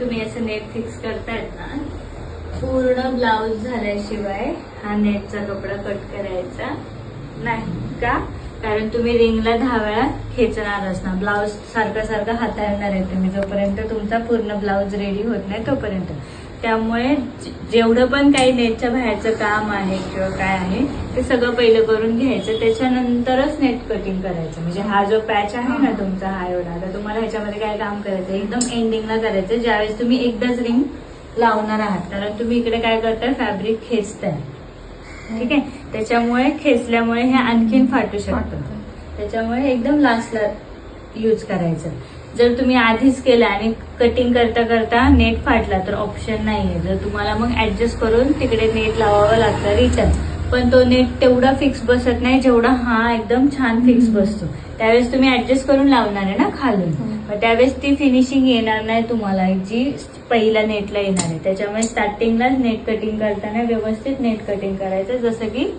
तुम्ही असं net fix करतायत ना, पूर्ण ब्लाउज झाल्याशिवाय हा नेटचा कपडा कट करायचा नाही का? कारण तुम्ही रिंगला 10 वेळा खेचणारच ना, ब्लाउज सारखा हाताळणार आहे तुम्ही जोपर्यंत तुमचा पूर्ण ब्लाउज रेडी होत नाही तोपर्यंत. त्यामुळे जेवढं पण काही नेटच्या बाहेरचं काम आहे किंवा काय आहे ते सगळं पहिलं करून घ्यायचं, त्याच्यानंतरच नेट कटिंग करायचं. म्हणजे हा जो पॅच आहे ना तुमचा, हा एवढा, आता तुम्हाला ह्याच्यामध्ये काय काम करायचं, एकदम एंडिंगला करायचं ज्यावेळेस तुम्ही एकदाच रिंग लावणार आहात. कारण तुम्ही इकडे काय करताय, फॅब्रिक खेचताय, ठीक आहे. त्याच्यामुळे खेचल्यामुळे हे आणखीन फाटू शकतं. त्याच्यामुळे एकदम लास्टला यूज करायचं. जर तुम्ही आधीच केलं आणि कटिंग करता करता नेट फाटला तर ऑप्शन नाहीये. जर तुम्हाला मग ऍडजस्ट करून तिकडे नेट लावावं लागतं रिटर्न, पण तो नेट तेवढा फिक्स बसत नाही जेवढा हा एकदम छान फिक्स बसतो. त्यावेळेस तुम्ही ऍडजस्ट करून लावणार आहे ना खालून, मग त्यावेळेस ती फिनिशिंग येणार नाही तुम्हाला जी पहिल्या नेटला येणार आहे. त्याच्यामुळे स्टार्टिंगलाच नेट कटिंग करताना व्यवस्थित नेट कटिंग करायचं, जसं की